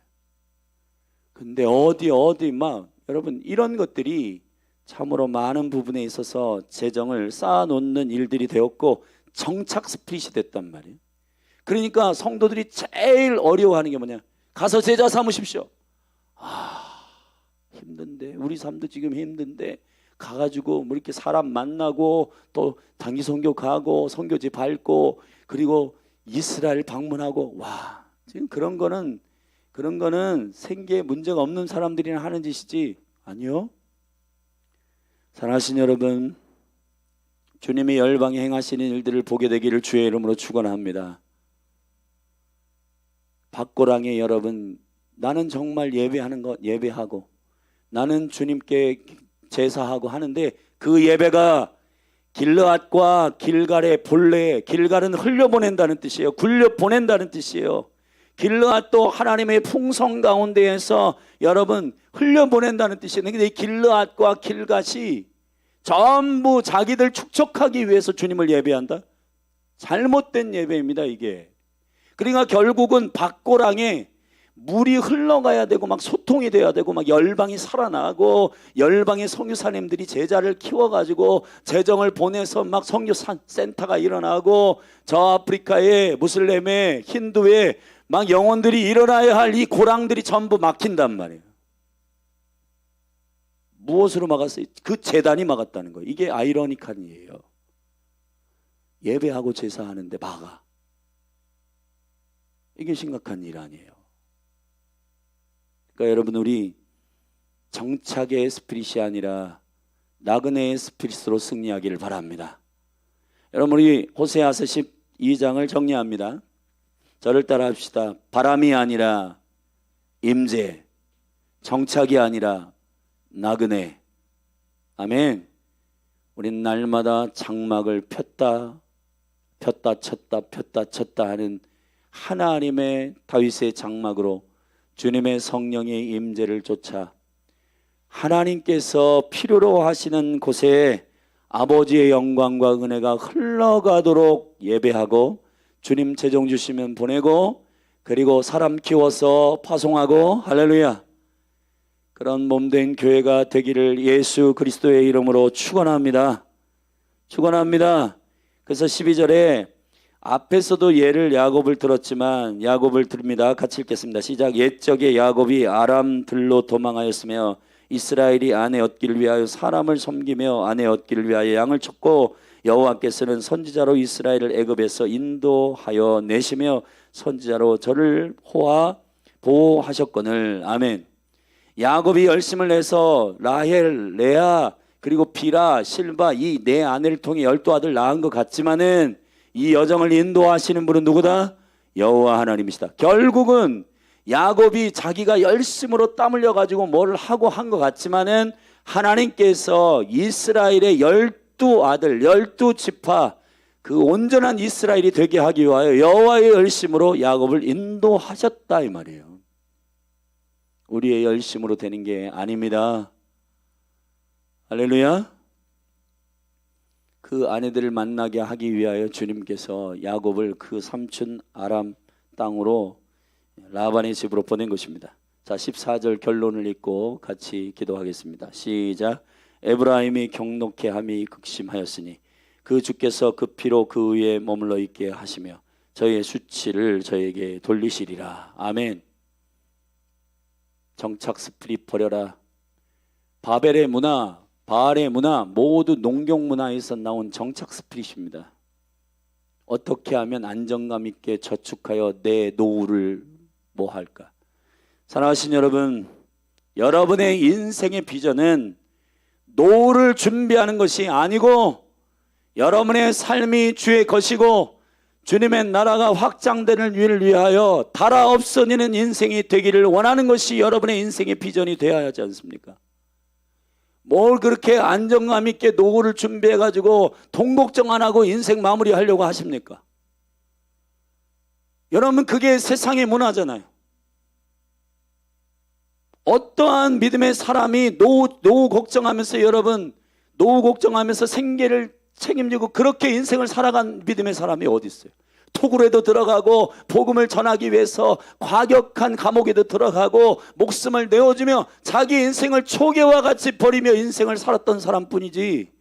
근데 어디 막 여러분 이런 것들이 참으로 많은 부분에 있어서 재정을 쌓아놓는 일들이 되었고 정착 스피릿이 됐단 말이에요. 그러니까 성도들이 제일 어려워하는 게 뭐냐? 가서 제자 삼으십시오. 힘든데, 우리 삶도 지금 힘든데 가가지고 뭐 이렇게 사람 만나고 또 단기 선교 가고 선교지 밟고 그리고 이스라엘 방문하고, 지금 그런 거는 생계에 문제가 없는 사람들이나 하는 짓이지. 아니요. 사랑하신 여러분, 주님의 열방에 행하시는 일들을 보게 되기를 주의 이름으로 축원합니다. 밭고랑에 여러분, 나는 정말 예배하는 것 예배하고 나는 주님께 제사하고 하는데 그 예배가 길르앗과 길갈의 본래, 길갈은 흘려보낸다는 뜻이에요. 굴려보낸다는 뜻이에요. 길르앗도 하나님의 풍성 가운데에서 여러분 흘려보낸다는 뜻이에요. 근데 이 길르앗과 길갓이 전부 자기들 축적하기 위해서 주님을 예배한다? 잘못된 예배입니다, 이게. 그러니까 결국은 밭고랑에 물이 흘러가야 되고 막 소통이 돼야 되고 막 열방이 살아나고 열방의 선교사님들이 제자를 키워가지고 재정을 보내서 막 선교 센터가 일어나고 저 아프리카에 무슬림에 힌두에 막 영혼들이 일어나야 할 이 고랑들이 전부 막힌단 말이에요. 무엇으로 막았어요? 그 재단이 막았다는 거예요. 이게 아이러니한 일이에요. 예배하고 제사하는데 막아. 이게 심각한 일 아니에요. 그러니까 여러분, 우리 정착의 스피릿이 아니라 나그네의 스피릿으로 승리하기를 바랍니다. 여러분, 우리 호세아서 12장을 정리합니다. 저를 따라 합시다. 바람이 아니라 임재, 정착이 아니라 나그네. 아멘. 우린 날마다 장막을 폈다 쳤다 하는 하나님의 다윗의 장막으로 주님의 성령의 임재를 쫓아 하나님께서 필요로 하시는 곳에 아버지의 영광과 은혜가 흘러가도록 예배하고, 주님 재정 주시면 보내고, 그리고 사람 키워서 파송하고, 할렐루야, 그런 몸된 교회가 되기를 예수 그리스도의 이름으로 축원합니다. 축원합니다. 그래서 12절에 앞에서도 예를 야곱을 들었지만 야곱을 듭니다. 같이 읽겠습니다. 시작. 옛적에 야곱이 아람 들로 도망하였으며 이스라엘이 아내 얻기를 위하여 사람을 섬기며 아내 얻기를 위하여 양을 쳤고, 여호와께서는 선지자로 이스라엘을 애굽에서 인도하여 내시며 선지자로 저를 보호하셨거늘. 아멘. 야곱이 열심을 내서 라헬, 레아, 그리고 비라, 실바 이 네 아내를 통해 12아들 낳은 것 같지만은 이 여정을 인도하시는 분은 누구다? 여호와 하나님이시다. 결국은 야곱이 자기가 열심으로 땀 흘려 가지고 뭘 하고 한 것 같지만은 하나님께서 이스라엘의 12아들 12지파 그 온전한 이스라엘이 되게 하기 위하여 여호와의 열심으로 야곱을 인도하셨다 이 말이에요. 우리의 열심으로 되는 게 아닙니다. 할렐루야. 그 아내들을 만나게 하기 위하여 주님께서 야곱을 그 삼촌 아람 땅으로 라반의 집으로 보낸 것입니다. 자, 14절 결론을 읽고 같이 기도하겠습니다. 시작. 에브라임이 경록케 함이 극심하였으니 그 주께서 그 피로 그 위에 머물러 있게 하시며 저희의 수치를 저에게 돌리시리라. 아멘. 정착 스프릿 버려라. 바벨의 문화, 바알의 문화, 모두 농경 문화에서 나온 정착 스피릿입니다. 어떻게 하면 안정감 있게 저축하여 내 노후를 뭐 할까? 사랑하신 여러분, 여러분의 인생의 비전은 노후를 준비하는 것이 아니고 여러분의 삶이 주의 것이고 주님의 나라가 확장되는 일을 위하여 달아 없어지는 인생이 되기를 원하는 것이 여러분의 인생의 비전이 되어야 하지 않습니까? 뭘 그렇게 안정감 있게 노후를 준비해 가지고 돈 걱정 안 하고 인생 마무리하려고 하십니까? 여러분, 그게 세상의 문화잖아요. 어떠한 믿음의 사람이 노후 걱정하면서, 여러분, 노후 걱정하면서 생계를 책임지고 그렇게 인생을 살아간 믿음의 사람이 어디 있어요? 토굴에도 들어가고 복음을 전하기 위해서 과격한 감옥에도 들어가고 목숨을 내어주며 자기 인생을 초계와 같이 버리며 인생을 살았던 사람뿐이지,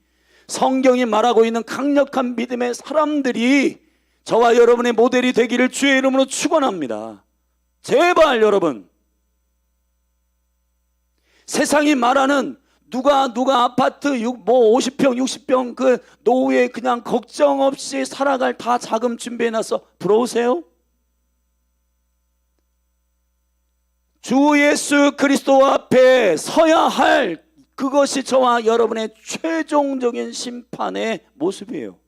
성경이 말하고 있는 강력한 믿음의 사람들이 저와 여러분의 모델이 되기를 주의 이름으로 축원합니다. 제발 여러분, 세상이 말하는 누가 아파트 50평 60평 그 노후에 그냥 걱정 없이 살아갈 다 자금 준비해놔서 부러우세요? 주 예수 그리스도 앞에 서야 할 그것이 저와 여러분의 최종적인 심판의 모습이에요.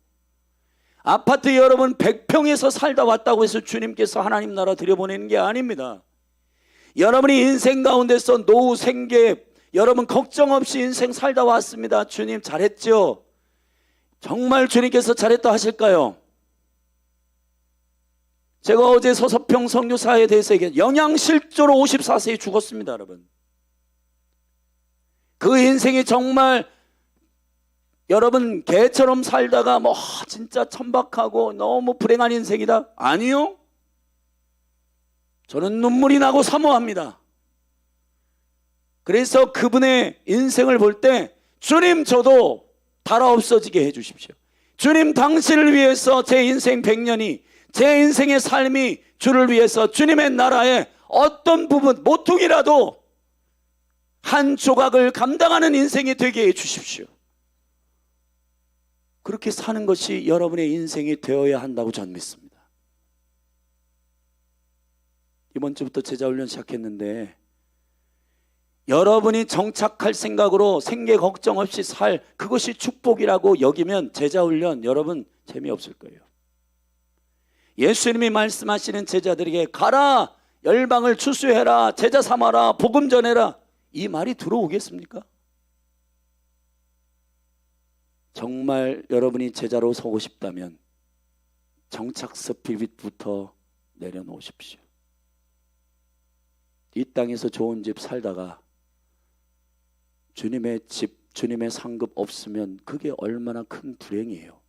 아파트 여러분 100평에서 살다 왔다고 해서 주님께서 하나님 나라 들여보내는 게 아닙니다. 여러분이 인생 가운데서 노후 생계 여러분 걱정 없이 인생 살다 왔습니다. 주님 잘했죠? 정말 주님께서 잘했다 하실까요? 제가 어제 서서평 선교사에 대해서 영양실조로 54세에 죽었습니다. 여러분, 그 인생이 정말 여러분 개처럼 살다가 뭐 진짜 천박하고 너무 불행한 인생이다? 아니요. 저는 눈물이 나고 사모합니다. 그래서 그분의 인생을 볼 때 주님 저도 달아 없어지게 해주십시오. 주님 당신을 위해서 제 인생 100년이, 제 인생의 삶이 주를 위해서 주님의 나라의 어떤 부분 모퉁이라도 한 조각을 감당하는 인생이 되게 해주십시오. 그렇게 사는 것이 여러분의 인생이 되어야 한다고 저는 믿습니다. 이번 주부터 제자훈련 시작했는데 여러분이 정착할 생각으로 생계 걱정 없이 살 그것이 축복이라고 여기면 제자훈련 여러분 재미없을 거예요. 예수님이 말씀하시는 제자들에게 가라, 열방을 추수해라, 제자 삼아라, 복음 전해라, 이 말이 들어오겠습니까? 정말 여러분이 제자로 서고 싶다면 정착 비빗부터 내려놓으십시오. 이 땅에서 좋은 집 살다가 주님의 집, 주님의 상급 없으면 그게 얼마나 큰 불행이에요.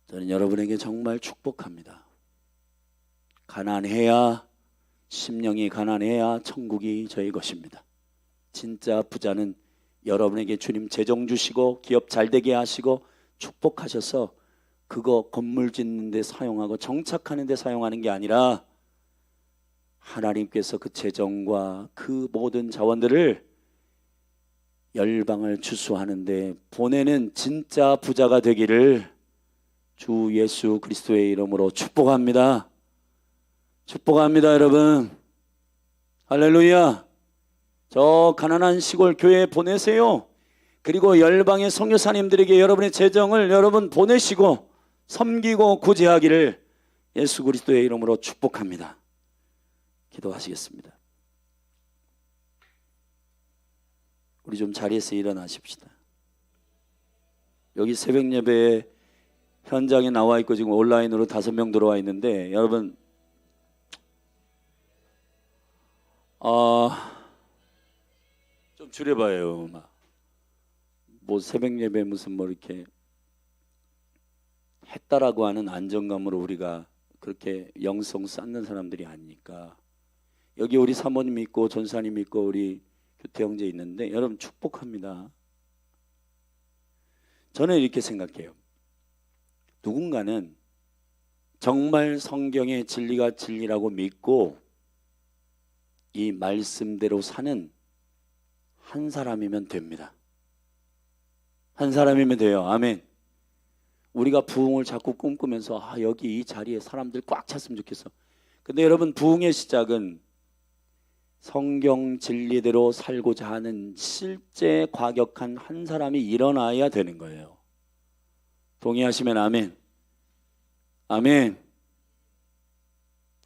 저는 여러분에게 정말 축복합니다. 가난해야, 심령이 가난해야 천국이 저희 것입니다. 진짜 부자는 여러분에게 주님 재정 주시고 기업 잘 되게 하시고 축복하셔서 그거 건물 짓는 데 사용하고 정착하는 데 사용하는 게 아니라 하나님께서 그 재정과 그 모든 자원들을 열방을 추수하는 데 보내는 진짜 부자가 되기를 주 예수 그리스도의 이름으로 축복합니다. 축복합니다, 여러분. 할렐루야. 저 가난한 시골 교회에 보내세요. 그리고 열방의 선교사님들에게 여러분의 재정을 여러분 보내시고 섬기고 구제하기를 예수 그리스도의 이름으로 축복합니다. 기도하시겠습니다. 우리 좀 자리에서 일어나십시다. 여기 새벽 예배에 현장에 나와 있고 지금 온라인으로 5명 들어와 있는데 여러분 좀 줄여봐요. 뭐 새벽 예배 무슨 뭐 이렇게 했다라고 하는 안정감으로 우리가 그렇게 영성 쌓는 사람들이 아니니까. 여기 우리 사모님 있고 전사님 있고 우리 교태 형제 있는데 여러분 축복합니다. 저는 이렇게 생각해요. 누군가는 정말 성경의 진리가 진리라고 믿고 이 말씀대로 사는 한 사람이면 됩니다. 한 사람이면 돼요. 아멘. 우리가 부흥을 자꾸 꿈꾸면서 여기 이 자리에 사람들 꽉 찼으면 좋겠어. 근데 여러분 부흥의 시작은 성경 진리대로 살고자 하는 실제 과격한 한 사람이 일어나야 되는 거예요. 동의하시면 아멘. 아멘.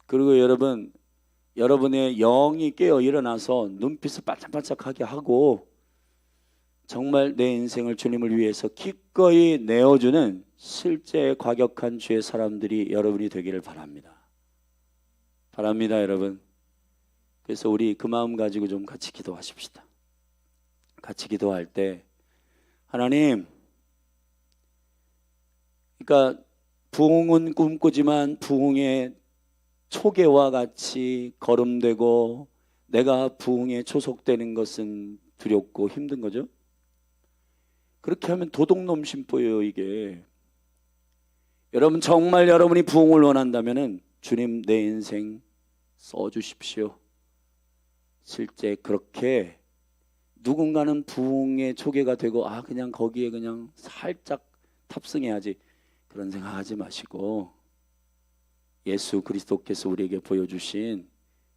그리고 여러분, 여러분의 영이 깨어 일어나서 눈빛을 반짝반짝하게 하고 정말 내 인생을 주님을 위해서 기꺼이 내어주는 실제 과격한 주의 사람들이 여러분이 되기를 바랍니다. 바랍니다, 여러분. 그래서 우리 그 마음 가지고 좀 같이 기도하십시다. 같이 기도할 때 하나님, 그러니까 부흥은 꿈꾸지만 부흥의 초계와 같이 거름되고 내가 부흥에 초속되는 것은 두렵고 힘든 거죠. 그렇게 하면 도둑놈 심보예요, 이게. 여러분 정말 여러분이 부흥을 원한다면은 주님 내 인생 써주십시오. 실제 그렇게 누군가는 부흥의 초계가 되고 그냥 거기에 그냥 살짝 탑승해야지 그런 생각하지 마시고 예수 그리스도께서 우리에게 보여주신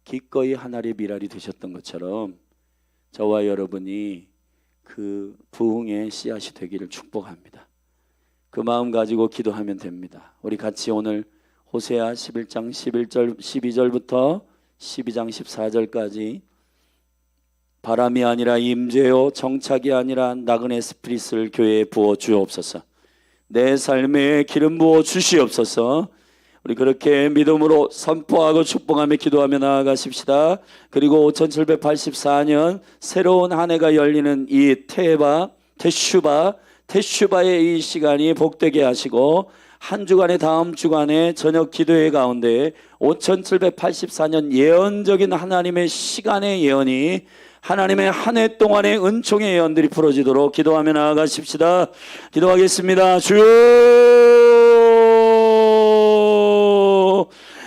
기꺼이 하나님의 미랄이 되셨던 것처럼 저와 여러분이 그 부흥의 씨앗이 되기를 축복합니다. 그 마음 가지고 기도하면 됩니다. 우리 같이 오늘 호세아 11장 11절 12절부터 12장 14절까지 바람이 아니라 임재요 정착이 아니라 나그네 스피릿을 교회에 부어 주옵소서. 내 삶에 기름 부어 주시옵소서. 우리 그렇게 믿음으로 선포하고 축복하며 기도하며 나아가십시다. 그리고 5784년 새로운 한 해가 열리는 이 테슈바의 이 시간이 복되게 하시고 한 주간의 다음 주간의 저녁 기도회 가운데 5784년 예언적인 하나님의 시간의 예언이 하나님의 한 해 동안의 은총의 예언들이 풀어지도록 기도하며 나아가십시다. 기도하겠습니다. 주여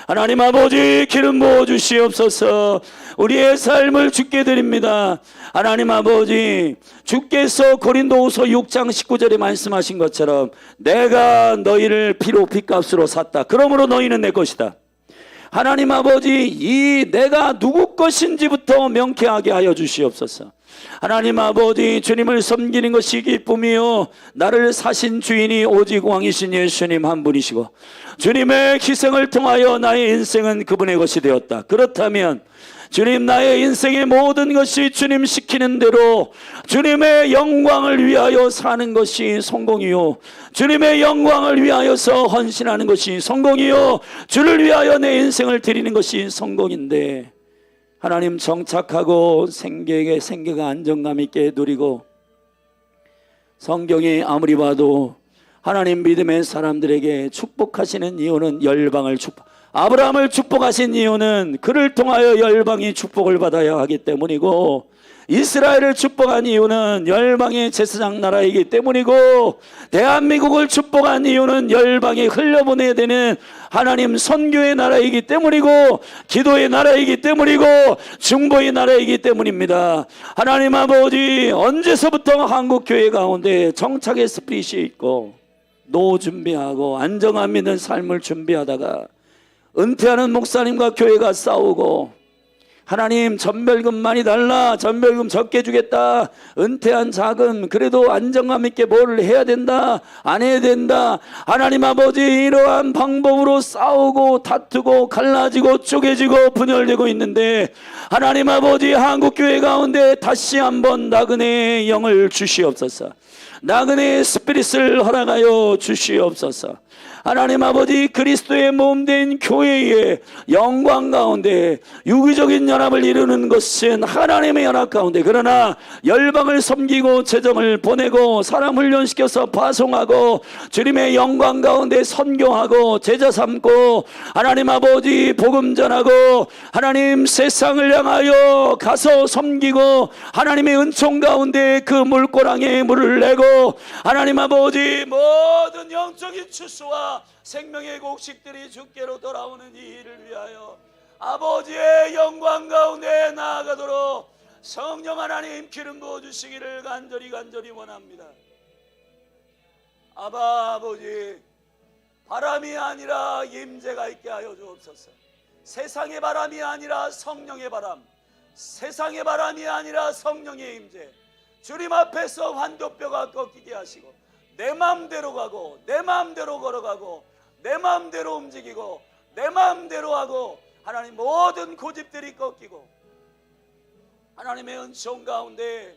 하나님 아버지 기름 부어 주시옵소서. 우리의 삶을 주께 드립니다. 하나님 아버지 주께서 고린도후서 6장 19절에 말씀하신 것처럼 내가 너희를 피로 핏값으로 샀다. 그러므로 너희는 내 것이다. 하나님 아버지 이 내가 누구 것인지부터 명쾌하게 하여 주시옵소서. 하나님 아버지, 주님을 섬기는 것이 기쁨이요 나를 사신 주인이 오직 왕이신 예수님 한 분이시고 주님의 희생을 통하여 나의 인생은 그분의 것이 되었다. 그렇다면 주님, 나의 인생의 모든 것이 주님 시키는 대로 주님의 영광을 위하여 사는 것이 성공이요 주님의 영광을 위하여서 헌신하는 것이 성공이요 주를 위하여 내 인생을 드리는 것이 성공인데, 하나님 정착하고 생계가 안정감 있게 누리고 성경이 아무리 봐도 하나님 믿음의 사람들에게 축복하시는 이유는 열방을 아브라함을 축복하신 이유는 그를 통하여 열방이 축복을 받아야 하기 때문이고, 이스라엘을 축복한 이유는 열방의 제사장 나라이기 때문이고, 대한민국을 축복한 이유는 열방에 흘려보내야 되는 하나님 선교의 나라이기 때문이고, 기도의 나라이기 때문이고, 중보의 나라이기 때문입니다. 하나님 아버지, 언제서부터 한국교회 가운데 정착의 스피릿이 있고 노 준비하고 안정감 있는 삶을 준비하다가 은퇴하는 목사님과 교회가 싸우고, 하나님 전별금 많이 달라, 전별금 적게 주겠다, 은퇴한 자금 그래도 안정감 있게 뭘 해야 된다, 안 해야 된다, 하나님 아버지 이러한 방법으로 싸우고 다투고 갈라지고 쪼개지고 분열되고 있는데, 하나님 아버지 한국교회 가운데 다시 한번 나그네의 영을 주시옵소서. 나그네의 스피릿을 허락하여 주시옵소서. 하나님 아버지, 그리스도의 몸된 교회의 영광 가운데 유기적인 연합을 이루는 것은 하나님의 연합 가운데, 그러나 열방을 섬기고 재정을 보내고 사람 훈련시켜서 파송하고 주님의 영광 가운데 선교하고 제자 삼고 하나님 아버지 복음 전하고 하나님 세상을 향하여 가서 섬기고 하나님의 은총 가운데 그 물고랑에 물을 내고 하나님 아버지 모든 영적인 추수와 생명의 곡식들이 주께로 돌아오는 이 일을 위하여 아버지의 영광 가운데 나아가도록 성령 하나님 기름 부어주시기를 간절히 원합니다. 아버지, 바람이 아니라 임재가 있게 하여 주옵소서. 세상의 바람이 아니라 성령의 바람, 세상의 바람이 아니라 성령의 임재, 주님 앞에서 환도뼈가 꺾이게 하시고 내 마음대로 가고 내 마음대로 걸어가고 내 마음대로 움직이고 내 마음대로 하고 하나님 모든 고집들이 꺾이고 하나님의 은총 가운데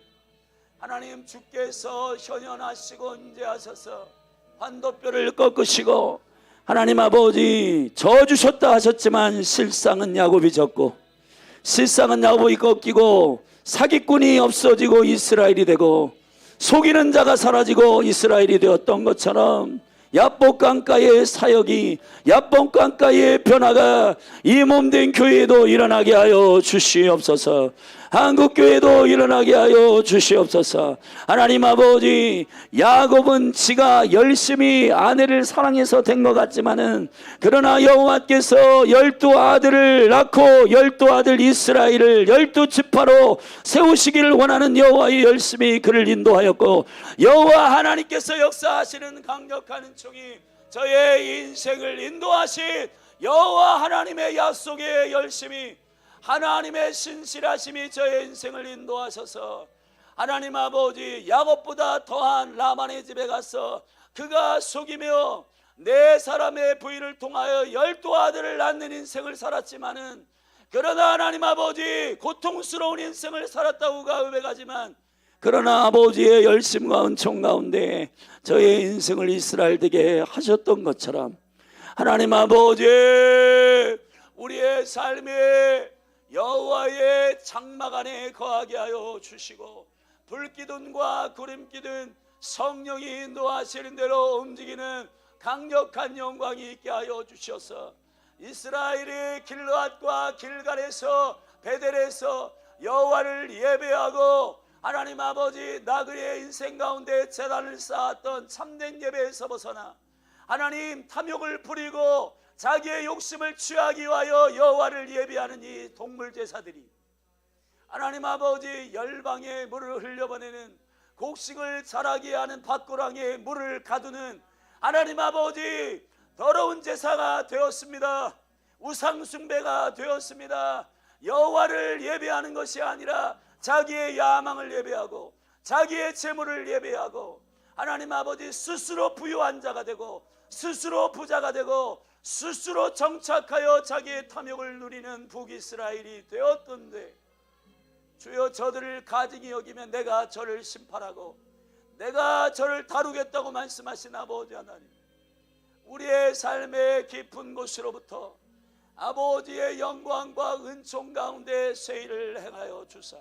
하나님 주께서 현현하시고 임재하셔서 환도뼈를 꺾으시고 하나님 아버지 저 주셨다 하셨지만 실상은 야곱이 졌고 실상은 야곱이 꺾이고 사기꾼이 없어지고 이스라엘이 되고 속이는 자가 사라지고 이스라엘이 되었던 것처럼 야복 강가의 사역이, 야복 강가의 변화가 이 몸된 교회에도 일어나게 하여 주시옵소서. 한국교회도 일어나게 하여 주시옵소서. 하나님 아버지, 야곱은 지가 열심히 아내를 사랑해서 된 것 같지만은 그러나 여호와께서 12아들을 낳고 12아들 이스라엘을 12지파로 세우시기를 원하는 여호와의 열심히 그를 인도하였고, 여호와 하나님께서 역사하시는 강력한 은총이 저의 인생을 인도하신 여호와 하나님의 약속의 열심히, 하나님의 신실하심이 저의 인생을 인도하셔서 하나님 아버지 야곱보다 더한 라반의 집에 가서 그가 속이며 네 사람의 부인을 통하여 12아들을 낳는 인생을 살았지만은, 그러나 하나님 아버지 고통스러운 인생을 살았다고가 의외가지만 그러나 아버지의 열심과 은총 가운데 저의 인생을 이스라엘 되게 하셨던 것처럼 하나님 아버지 우리의 삶에 여호와의 장막 안에 거하게 하여 주시고 불기둥과 구름기둥 성령이 인도하시는 대로 움직이는 강력한 영광이 있게 하여 주셔서 이스라엘이 길르앗과 길갈에서 베델에서 여호와를 예배하고 하나님 아버지 나그네의 인생 가운데 제단을 쌓았던 참된 예배에서 벗어나 하나님 탐욕을 부리고 자기의 욕심을 취하기 위하여 여호와를 예배하는 이 동물 제사들이 하나님 아버지 열방에 물을 흘려보내는 곡식을 자라게 하는 밭고랑에 물을 가두는 하나님 아버지 더러운 제사가 되었습니다. 우상 숭배가 되었습니다. 여호와를 예배하는 것이 아니라 자기의 야망을 예배하고 자기의 재물을 예배하고 하나님 아버지 스스로 부유한 자가 되고 스스로 부자가 되고 스스로 정착하여 자기의 탐욕을 누리는 북이스라엘이 되었던데, 주여 저들을 가증히 여기면 내가 저를 심판하고 내가 저를 다루겠다고 말씀하신 아버지 하나님, 우리의 삶의 깊은 곳으로부터 아버지의 영광과 은총 가운데 세일을 행하여 주사